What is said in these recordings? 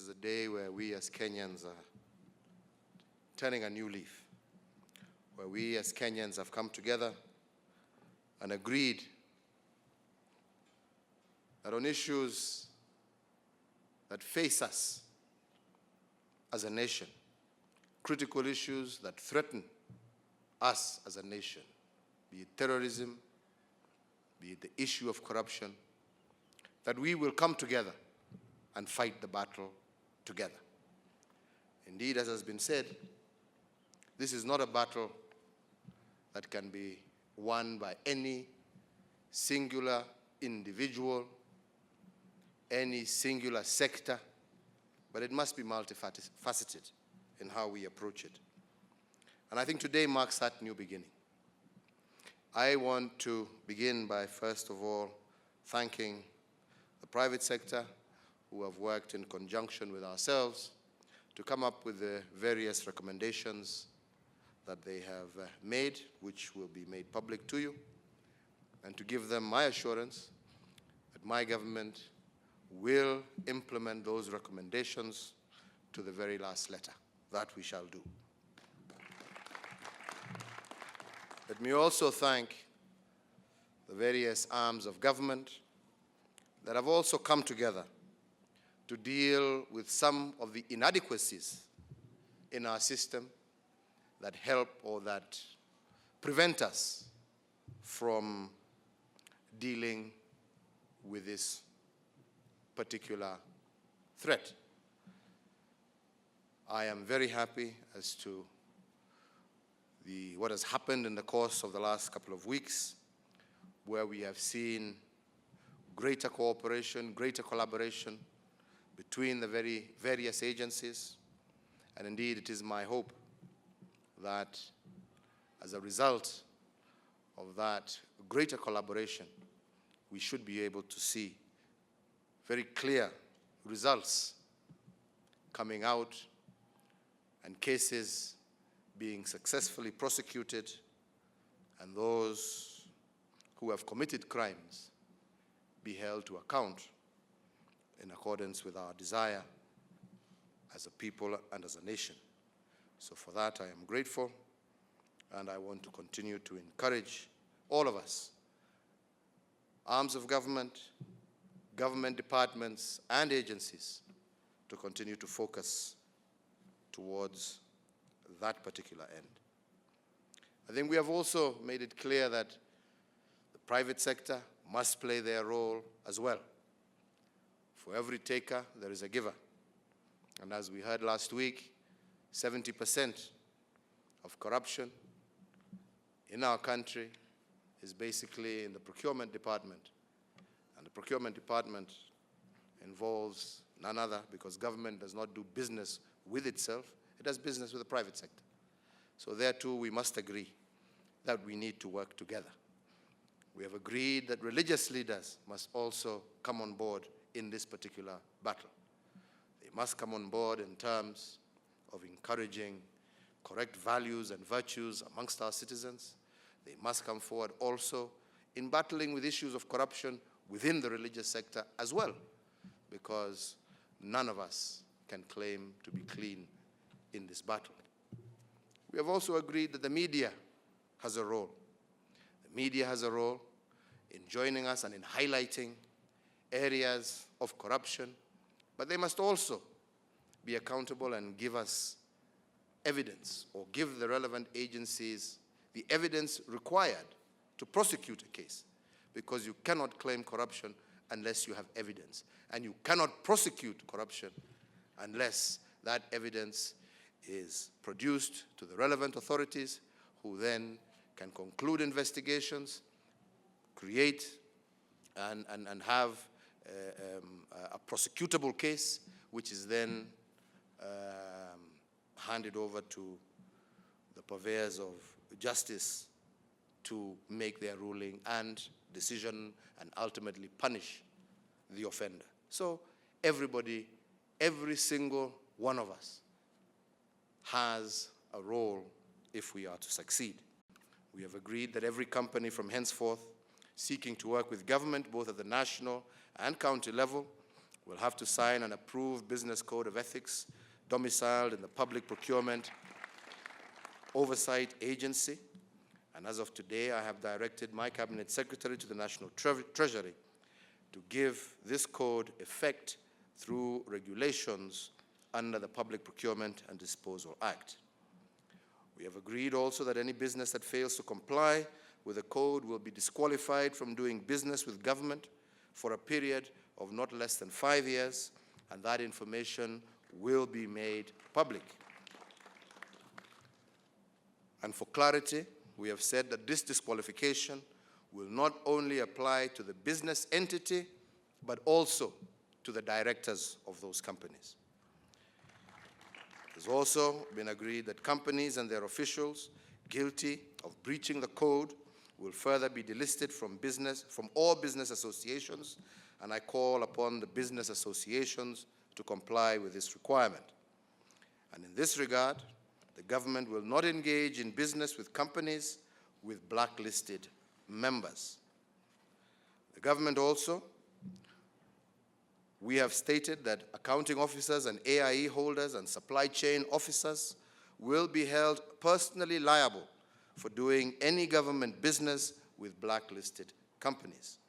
a day where we as Kenyans are turning a new leaf, where we as Kenyans have come together and agreed that on issues that face us as a nation, critical issues that threaten us as a nation, be it terrorism, be it the issue of corruption, that we will come together and fight the battle together. Indeed, as has been said, this is not a battle that can be won by any singular individual, any singular sector, but it must be multifaceted in how we approach it. And I think today marks that new beginning. I want to begin by, first of all, thanking the private sector who have worked in conjunction with ourselves to come up with the various recommendations that they have made, which will be made public to you, and to give them my assurance that my government will implement those recommendations to the very last letter. That we shall do. Let me also thank the various arms of government that have also come together to deal with some of the inadequacies in our system that help or that prevent us from dealing with this particular threat. I am very happy as to what has happened in the course of the last couple of weeks, where we have seen greater cooperation, greater collaboration between the various agencies. And indeed, it is my hope that as a result of that greater collaboration, we should be able to see very clear results coming out and cases being successfully prosecuted, and those who have committed crimes be held to account in accordance with our desire as a people and as a nation. So for that I am grateful, and I want to continue to encourage all of us, arms of government, government departments and agencies, to continue to focus towards that particular end. I think we have also made it clear that the private sector must play their role as well. For every taker, there is a giver. And as we heard last week, 70% of corruption in our country is basically in the procurement department. And the procurement department involves none other, because government does not do business with itself, it does business with the private sector. So there too, we must agree that we need to work together. We have agreed that religious leaders must also come on board in this particular battle. They must come on board in terms of encouraging correct values and virtues amongst our citizens. They must come forward also in battling with issues of corruption within the religious sector as well, because none of us can claim to be clean in this battle. We have also agreed that the media has a role. The media has a role in joining us and in highlighting areas of corruption, but they must also be accountable and give us evidence, or give the relevant agencies the evidence required to prosecute a case, because you cannot claim corruption unless you have evidence, and you cannot prosecute corruption unless that evidence is produced to the relevant authorities, who then can conclude investigations, create and have a prosecutable case, which is then handed over to the purveyors of justice to make their ruling and decision and ultimately punish the offender. So everybody, every single one of us has a role if we are to succeed. We have agreed that every company from henceforth seeking to work with government, both at the national and county level, will have to sign an approved business code of ethics domiciled in the Public Procurement Oversight Agency. And as of today, I have directed my Cabinet Secretary to the National Treasury to give this code effect through regulations under the Public Procurement and Disposal Act. We have agreed also that any business that fails to comply with the code will be disqualified from doing business with government for a period of not less than 5 years, and that information will be made public. And for clarity, we have said that this disqualification will not only apply to the business entity, but also to the directors of those companies. It has also been agreed that companies and their officials guilty of breaching the code will further be delisted from all business associations, and I call upon the business associations to comply with this requirement. And in this regard, the government will not engage in business with companies with blacklisted members. The government also, we have stated that accounting officers and AIE holders and supply chain officers will be held personally liable for doing any government business with blacklisted companies.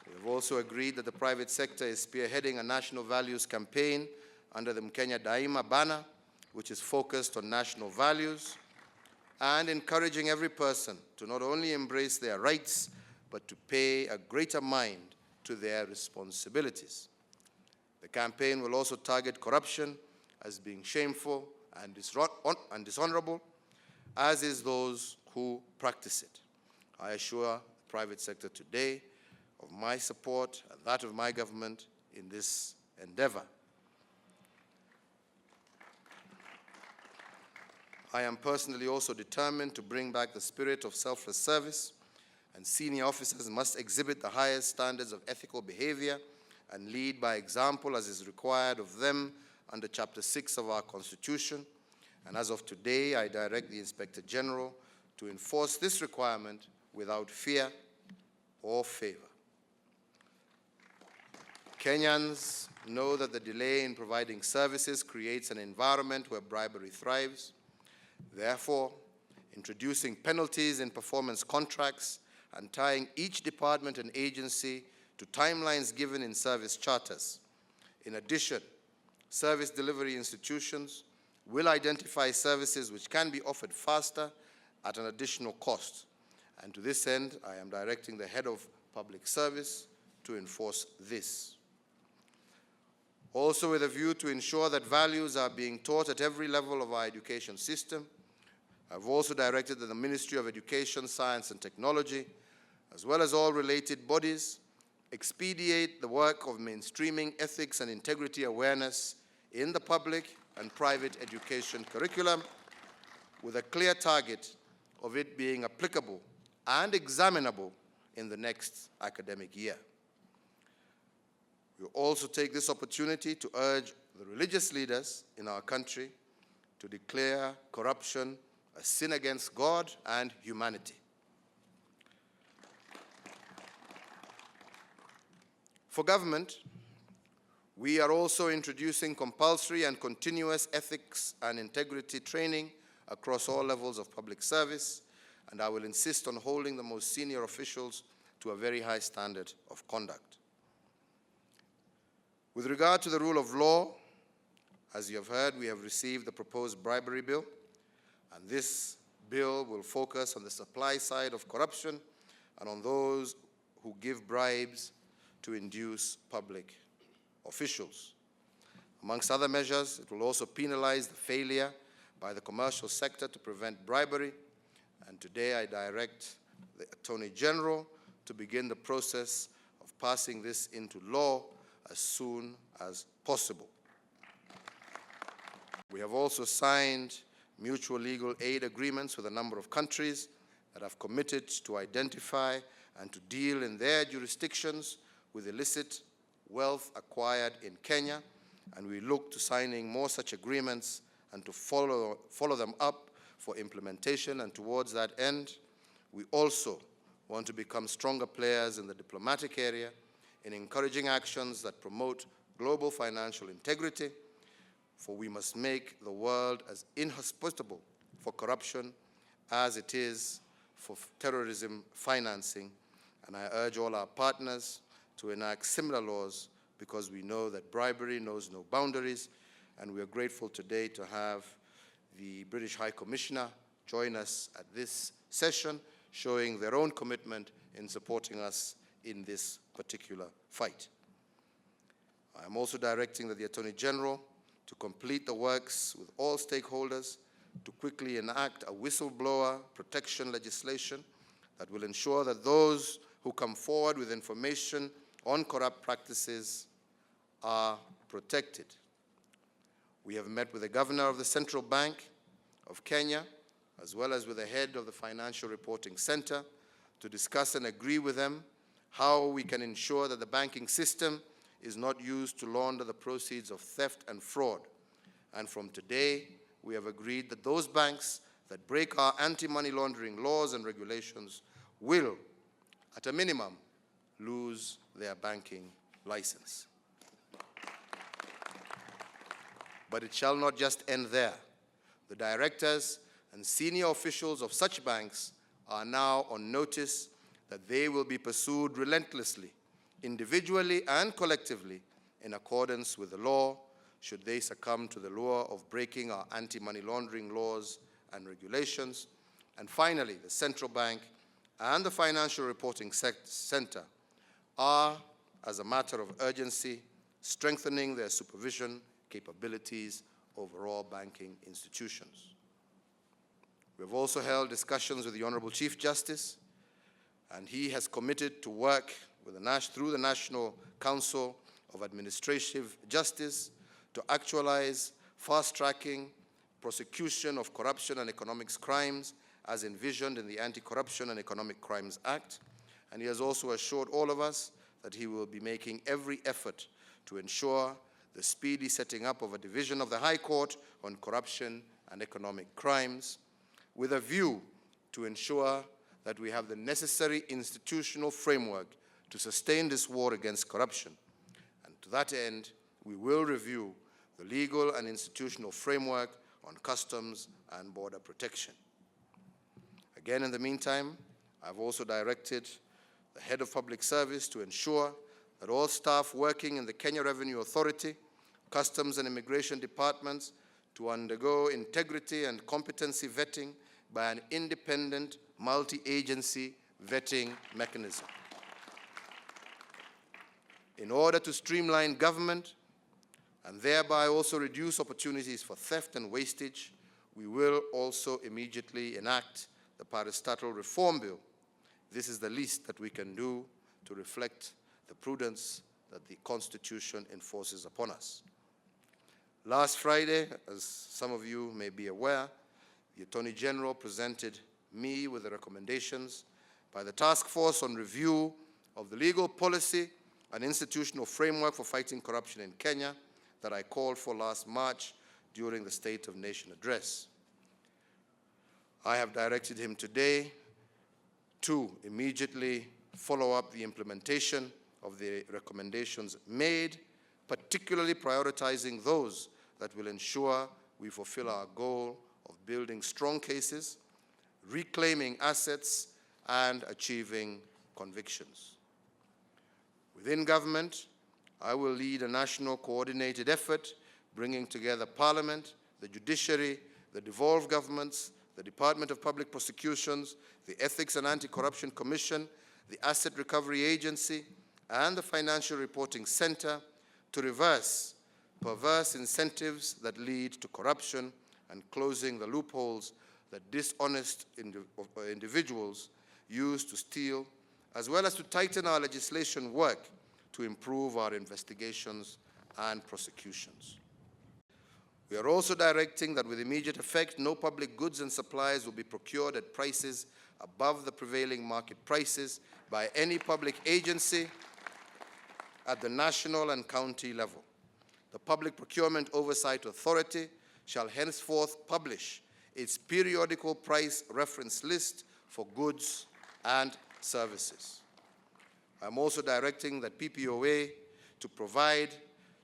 We have also agreed that the private sector is spearheading a national values campaign under the Mkenya Daima banner, which is focused on national values and encouraging every person to not only embrace their rights, but to pay a greater mind to their responsibilities. The campaign will also target corruption as being shameful and dishonorable, as is those who practice it. I assure the private sector today of my support and that of my government in this endeavor. I am personally also determined to bring back the spirit of selfless service, and senior officers must exhibit the highest standards of ethical behavior and lead by example as is required of them under Chapter 6 of our Constitution. And as of today, I direct the Inspector General to enforce this requirement without fear or favor. Kenyans know that the delay in providing services creates an environment where bribery thrives. Therefore, introducing penalties in performance contracts and tying each department and agency to timelines given in service charters. In addition, service delivery institutions will identify services which can be offered faster at an additional cost. And to this end, I am directing the Head of Public Service to enforce this. Also, with a view to ensure that values are being taught at every level of our education system, I've also directed that the Ministry of Education, Science and Technology, as well as all related bodies, expedite the work of mainstreaming ethics and integrity awareness in the public and private education curriculum, with a clear target of it being applicable and examinable in the next academic year. We will also take this opportunity to urge the religious leaders in our country to declare corruption a sin against God and humanity. For government, we are also introducing compulsory and continuous ethics and integrity training across all levels of public service, and I will insist on holding the most senior officials to a very high standard of conduct. With regard to the rule of law, as you have heard, we have received the proposed bribery bill, and this bill will focus on the supply side of corruption and on those who give bribes to induce public officials. Amongst other measures, it will also penalize the failure by the commercial sector to prevent bribery, and today I direct the Attorney General to begin the process of passing this into law as soon as possible. We have also signed mutual legal aid agreements with a number of countries that have committed to identify and to deal in their jurisdictions with illicit wealth acquired in Kenya, and we look to signing more such agreements and to follow them up for implementation. And towards that end, we also want to become stronger players in the diplomatic area in encouraging actions that promote global financial integrity, for we must make the world as inhospitable for corruption as it is for terrorism financing. And I urge all our partners to enact similar laws, because we know that bribery knows no boundaries, and we are grateful today to have the British High Commissioner join us at this session, showing their own commitment in supporting us in this particular fight. I am also directing that the Attorney General to complete the works with all stakeholders to quickly enact a whistleblower protection legislation that will ensure that those who come forward with information on corrupt practices are protected. We have met with the Governor of the Central Bank of Kenya, as well as with the head of the Financial Reporting Center, to discuss and agree with them how we can ensure that the banking system is not used to launder the proceeds of theft and fraud. And from today, we have agreed that those banks that break our anti-money laundering laws and regulations will, at a minimum, lose their banking license. But it shall not just end there. The directors and senior officials of such banks are now on notice that they will be pursued relentlessly, individually and collectively, in accordance with the law, should they succumb to the lure of breaking our anti-money laundering laws and regulations. And finally, the Central Bank and the Financial Reporting Center are, as a matter of urgency, strengthening their supervision capabilities over all banking institutions. We have also held discussions with the Honorable Chief Justice, and he has committed to work with through the National Council of Administrative Justice to actualize fast-tracking prosecution of corruption and economic crimes as envisioned in the Anti-Corruption and Economic Crimes Act. And he has also assured all of us that he will be making every effort to ensure the speedy setting up of a division of the High Court on corruption and economic crimes, with a view to ensure that we have the necessary institutional framework to sustain this war against corruption. And to that end, we will review the legal and institutional framework on customs and border protection. Again, in the meantime, I've also directed the head of public service to ensure that all staff working in the Kenya Revenue Authority, Customs and Immigration Departments to undergo integrity and competency vetting by an independent multi-agency vetting mechanism. In order to streamline government and thereby also reduce opportunities for theft and wastage, we will also immediately enact the Parastatal Reform Bill. This is the least that we can do to reflect the prudence that the Constitution enforces upon us. Last Friday, as some of you may be aware, the Attorney General presented me with the recommendations by the Task Force on Review of the Legal Policy and Institutional Framework for Fighting Corruption in Kenya that I called for last March during the State of Nation address. I have directed him today to immediately follow up the implementation of the recommendations made, particularly prioritizing those that will ensure we fulfill our goal of building strong cases, reclaiming assets, and achieving convictions. Within government, I will lead a national coordinated effort bringing together Parliament, the Judiciary, the devolved governments, the Department of Public Prosecutions, the Ethics and Anti-Corruption Commission, the Asset Recovery Agency, and the Financial Reporting Center to reverse perverse incentives that lead to corruption and closing the loopholes that dishonest individuals use to steal, as well as to tighten our legislation work to improve our investigations and prosecutions. We are also directing that with immediate effect, no public goods and supplies will be procured at prices above the prevailing market prices by any public agency at the national and county level. The Public Procurement Oversight Authority shall henceforth publish its periodical price reference list for goods and services. I'm also directing that PPOA to provide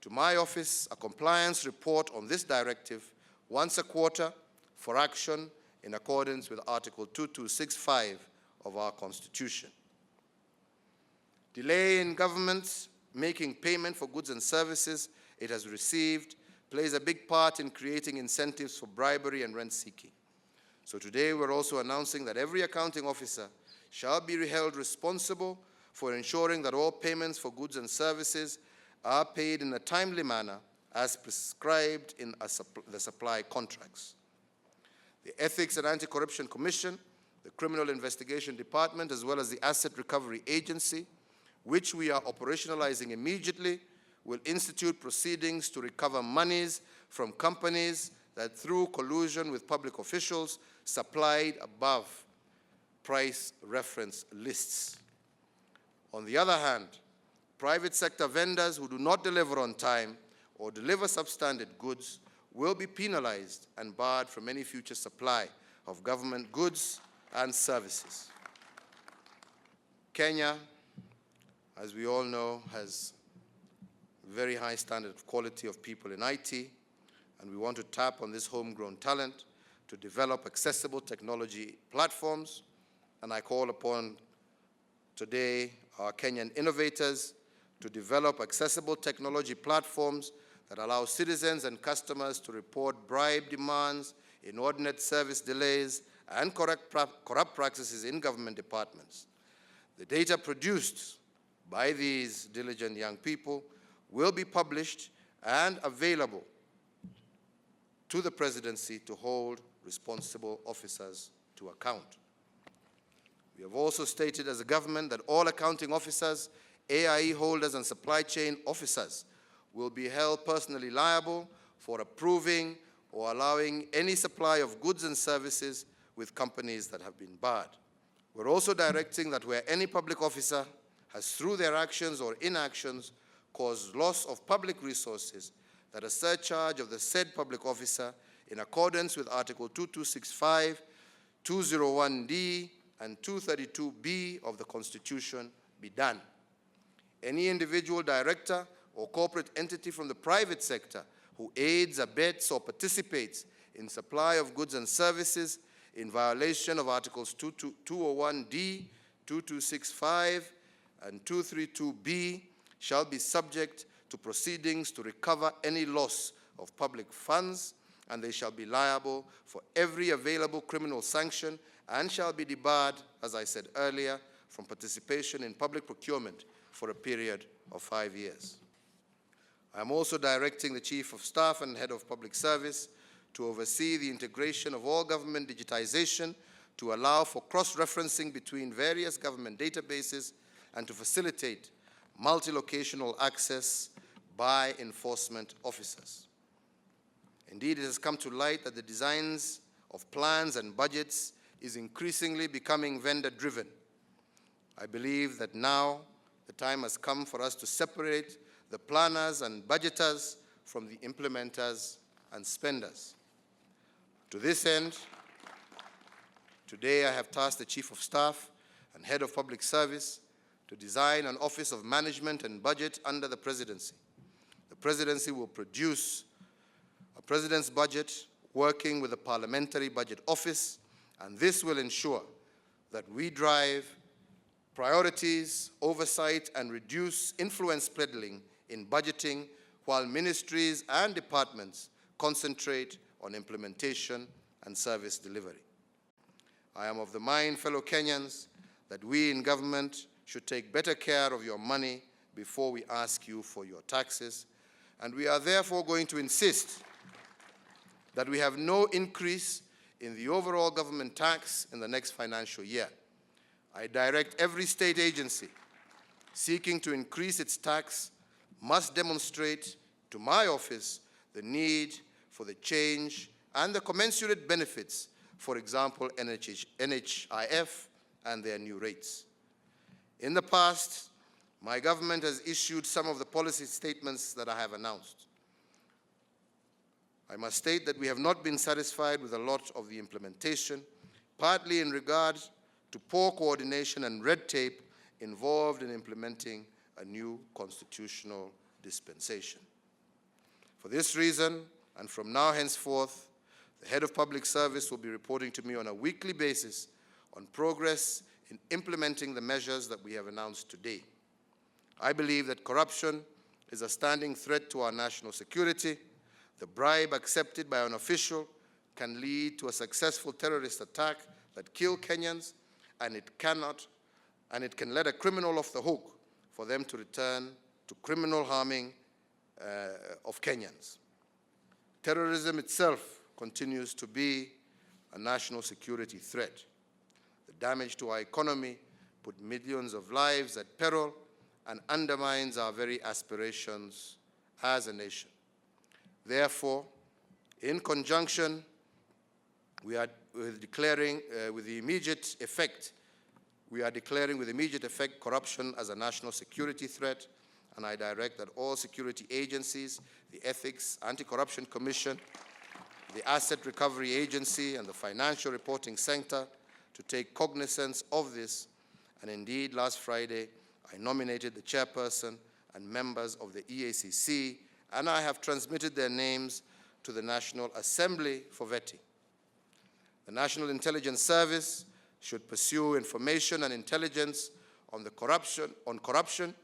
to my office a compliance report on this directive once a quarter for action in accordance with Article 2265 of our Constitution. Delay in government making payment for goods and services it has received plays a big part in creating incentives for bribery and rent-seeking. So today we're also announcing that every accounting officer shall be held responsible for ensuring that all payments for goods and services are paid in a timely manner as prescribed in the supply contracts. The Ethics and Anti-Corruption Commission, the Criminal Investigation Department, as well as the Asset Recovery Agency, which we are operationalizing immediately, will institute proceedings to recover monies from companies that, through collusion with public officials, supplied above price reference lists. On the other hand, private sector vendors who do not deliver on time or deliver substandard goods will be penalized and barred from any future supply of government goods and services. Kenya, as we all know, has very high standard of quality of people in IT, and we want to tap on this homegrown talent to develop accessible technology platforms. And I call upon today our Kenyan innovators to develop accessible technology platforms that allow citizens and customers to report bribe demands, inordinate service delays, and corrupt practices in government departments. The data produced by these diligent young people will be published and available to the presidency to hold responsible officers to account. We have also stated as a government that all accounting officers, AIE holders, and supply chain officers will be held personally liable for approving or allowing any supply of goods and services with companies that have been barred. We're also directing that where any public officer has, through their actions or inactions, caused loss of public resources, that a surcharge of the said public officer, in accordance with Article 2265, 201D, and 232B of the Constitution, be done. Any individual director or corporate entity from the private sector who aids, abets, or participates in supply of goods and services in violation of Articles 201D, 2265, and 232B shall be subject to proceedings to recover any loss of public funds, and they shall be liable for every available criminal sanction and shall be debarred, as I said earlier, from participation in public procurement for a period of 5 years. I am also directing the Chief of Staff and Head of Public Service to oversee the integration of all government digitization to allow for cross-referencing between various government databases and to facilitate multi-locational access by enforcement officers. Indeed, it has come to light that the designs of plans and budgets is increasingly becoming vendor-driven. I believe that now the time has come for us to separate the planners and budgeters from the implementers and spenders. To this end, today I have tasked the Chief of Staff and Head of Public Service to design an Office of Management and Budget under the Presidency. The Presidency will produce a President's budget working with the Parliamentary Budget Office, and this will ensure that we drive priorities, oversight, and reduce influence peddling in budgeting while ministries and departments concentrate on implementation and service delivery. I am of the mind, fellow Kenyans, that we in government should take better care of your money before we ask you for your taxes, and we are therefore going to insist that we have no increase in the overall government tax in the next financial year. I direct every state agency seeking to increase its tax must demonstrate to my office the need for the change and the commensurate benefits, for example, NHIF and their new rates. In the past, my government has issued some of the policy statements that I have announced. I must state that we have not been satisfied with a lot of the implementation, partly in regard to poor coordination and red tape involved in implementing a new constitutional dispensation. For this reason, and from now henceforth, the head of public service will be reporting to me on a weekly basis on progress in implementing the measures that we have announced today. I believe that corruption is a standing threat to our national security. The bribe accepted by an official can lead to a successful terrorist attack that kills Kenyans, and it can let a criminal off the hook for them to return to criminal harming of Kenyans. Terrorism itself continues to be a national security threat. The damage to our economy put millions of lives at peril and undermines our very aspirations as a nation. Therefore, in conjunction, we are declaring with immediate effect corruption as a national security threat, and I direct that all security agencies, the Ethics Anti-Corruption Commission, the Asset Recovery Agency, and the Financial Reporting Center to take cognizance of this. And indeed, last Friday, I nominated the chairperson and members of the EACC, and I have transmitted their names to the National Assembly for vetting. The National Intelligence Service should pursue information and intelligence on corruption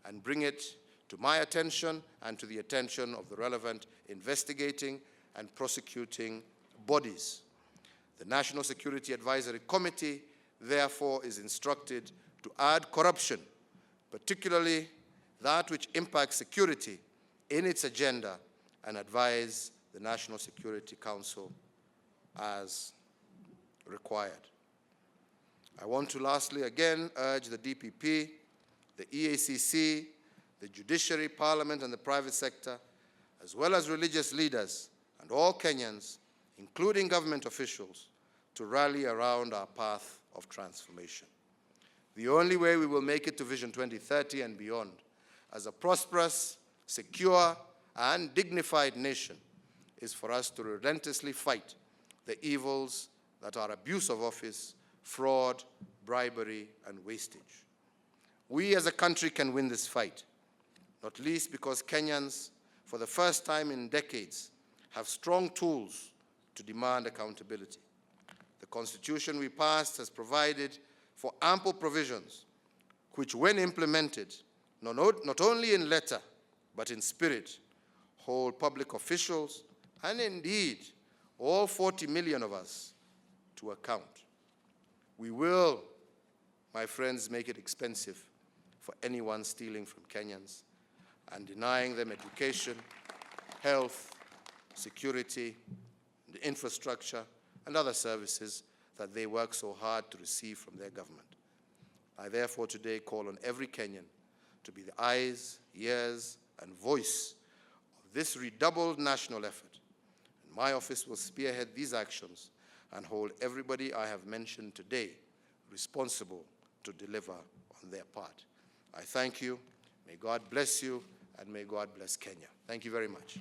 and bring it to my attention and to the attention of the relevant investigating and prosecuting bodies. The National Security Advisory Committee, therefore, is instructed to add corruption, particularly that which impacts security, in its agenda and advise the National Security Council as required. I want to lastly again urge the DPP, the EACC, the Judiciary, Parliament, and the private sector, as well as religious leaders and all Kenyans, including government officials, to rally around our path of transformation. The only way we will make it to Vision 2030 and beyond as a prosperous, secure, and dignified nation is for us to relentlessly fight the evils that are abuse of office, fraud, bribery, and wastage. We as a country can win this fight, not least because Kenyans, for the first time in decades, have strong tools to demand accountability. The Constitution we passed has provided for ample provisions which, when implemented, not only in letter, but in spirit, hold public officials, and indeed all 40 million of us, to account. We will, my friends, make it expensive for anyone stealing from Kenyans and denying them education, health, security, the infrastructure, and other services that they work so hard to receive from their government. I therefore today call on every Kenyan to be the eyes, ears, and voice of this redoubled national effort. And my office will spearhead these actions and hold everybody I have mentioned today responsible to deliver on their part. I thank you. May God bless you, and may God bless Kenya. Thank you very much.